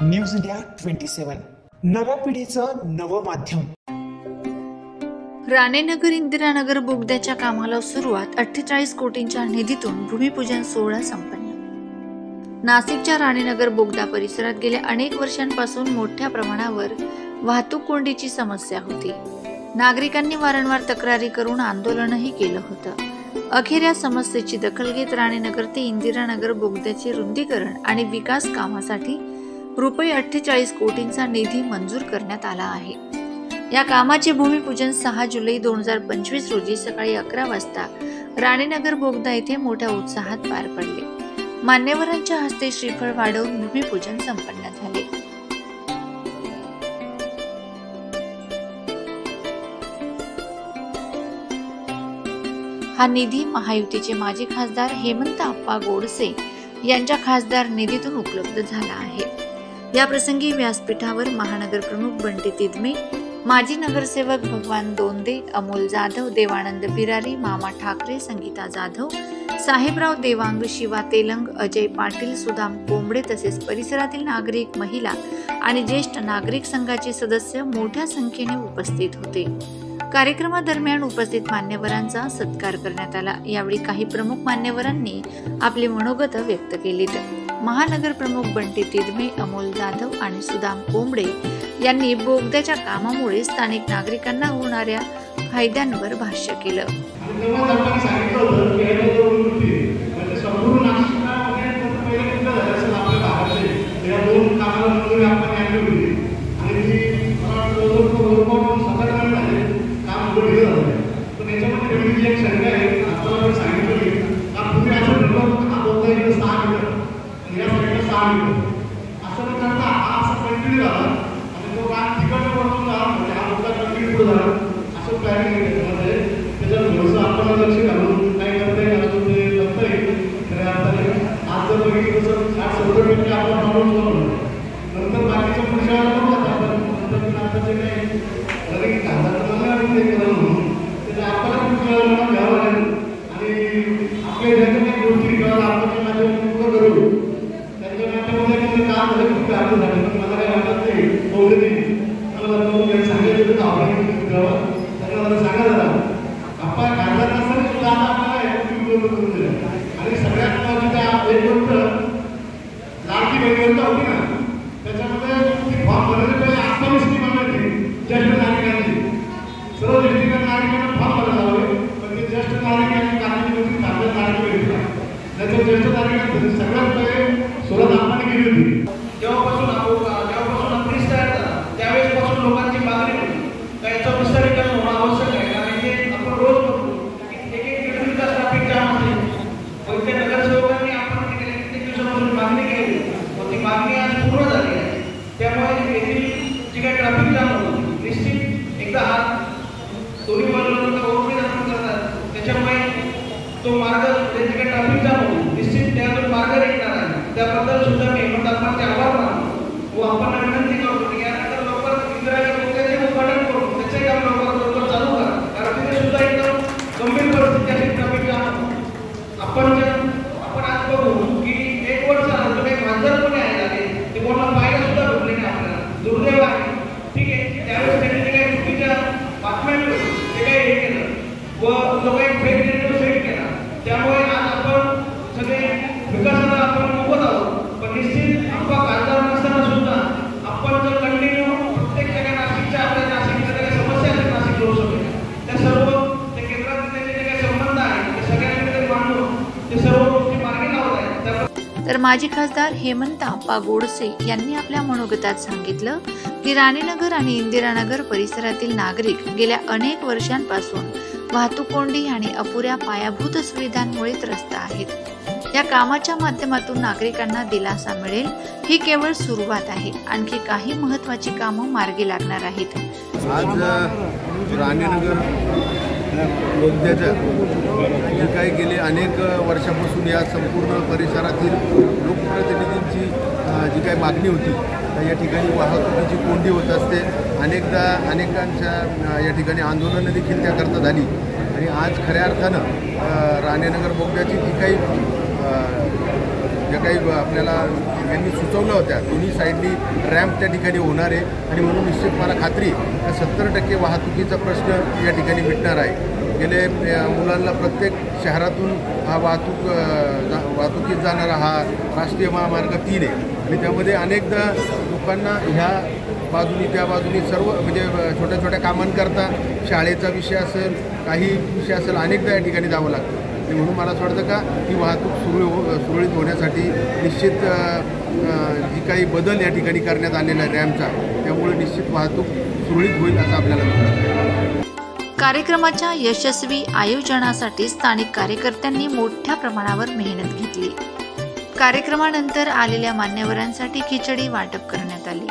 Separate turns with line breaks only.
News India 27 नव्या पिढीचं नवं माध्यम।
राणेनगर इंदिरानगर बोगद्याच्या कामाला सुरुवात 48 कोटींच्या निधीतून भूमिपूजन सोहळा संपन्न। नाशिकच्या राणेनगर बोगदा परिसरात गेल्या अनेक वर्षांपासून मोठ्या प्रमाणावर वाहतूक कोंडीची समस्या होती। नागरिकांनी वारंवार तक्रारी करून आंदोलनही केलं होतं। अखेर या समस्येची दखल घेत राणेनगर ते इंदिरानगर बोगद्याचे रुंदीकरण आणि विकास कामासाठी रुपये 48 कोटींचा निधी मंजूर करण्यात आला आहे। या कामाचे भूमिपूजन 6 जुलै 2025 रोजी सकाळी 11 वाजता राणेनगर बोगदा येथे मोठ्या उत्साहात पार पडले। मान्यवरांच्या हस्ते श्रीफळ वाढवून भूमिपूजन संपन्न झाले। हा निधी महायुतीचे माजी खासदार हेमंत आप्पा गोडसे यांच्या खासदार निधीतून उपलब्ध झाला आहे। या प्रसंगी व्यासपीठावर महानगर प्रमुख बंटी तिदमे, माजी नगरसेवक भगवान दोंदे, अमोल जाधव, देवानंद बिरारी, मामा ठाकरे, संगीता जाधव, साहेबराव देवांग, शिवा तेलंग, अजय पाटील, सुदाम कोंबडे तसेच परिसरातील नागरिक, महिला आणि ज्येष्ठ नागरिक संघाचे सदस्य मोठ्या संख्येने उपस्थित होते। कार्यक्रमादरम्यान उपस्थित मान्यवरांचा सत्कार करण्यात आला। यावेळी काही प्रमुख मान्यवरांनी आपली मनोगत व्यक्त केलीत। महानगर प्रमुख बंटी तिदमे, अमोल जाधव आणि सुदाम कोंबडे यांनी बोगद्याच्या कामामुळे स्थानिक नागरिकांना होणाऱ्या फायद्यांवर भाष्य केलं। तर माजी खासदार हेमंत आप्पा गोडसे यांनी आपल्या मनोगतात सांगितलं की राणेनगर आणि इंदिरानगर परिसरातील नागरिक गेल्या अनेक वर्षांपासून वाहतूक कोंडी आणि अपुऱ्या पायाभूत सुविधांमुळे त्रस्त आहेत। या कामाच्या माध्यमातून नागरिकांना दिलासा मिळेल ही केवळ सुरुवात आहे। आणखी काही महत्त्वाची कामं मार्गी लागणार आहेत।
आज राणेनगर बोगद्याच्या जे काही गेले अनेक वर्षापासून या संपूर्ण परिसरातील लोकप्रतिनिधींची जी काही मागणी होती या ठिकाणी वाहतुकीची कोंडी होत असते। अनेकांच्या या ठिकाणी आंदोलनं देखील त्याकरता झाली आणि आज खऱ्या अर्थानं राणेनगर बोगद्याची जी काही ज्या काही आपल्याला यांनी सुचवल्या होत्या दोन्ही साईडनी रॅम्प त्या ठिकाणी होणार आहे आणि म्हणून निश्चित मला खात्री आहे 70% वाहतुकीचा प्रश्न या ठिकाणी मिटणार आहे. गेले मुलांना प्रत्येक शहरातून हा वाहतुकीत जाणारा हा राष्ट्रीय महामार्ग 3 आहे आणि त्यामध्ये अनेकदा लोकांना ह्या बाजूनी त्या बाजूनी सर्व म्हणजे छोट्या छोट्या कामांकरता शाळेचा विषय असेल काही विषय असेल अनेकदा या ठिकाणी जावं लागतं आणि म्हणून मला असं वाटतं का ही वाहतूक सुरळीत होण्यासाठी निश्चित जी काही बदल या ठिकाणी करण्यात आलेला आहे रॅम्पचा त्यामुळे निश्चित वाहतूक सुरळीत होईल असं आपल्याला वाटतं.
कार्यक्रमाच्या यशस्वी आयोजनासाठी स्थानिक कार्यकर्त्यांनी मोठ्या प्रमाणावर मेहनत घेतली. कार्यक्रमानंतर आलेल्या मान्यवरांसाठी खिचडी वाटप करण्यात आली.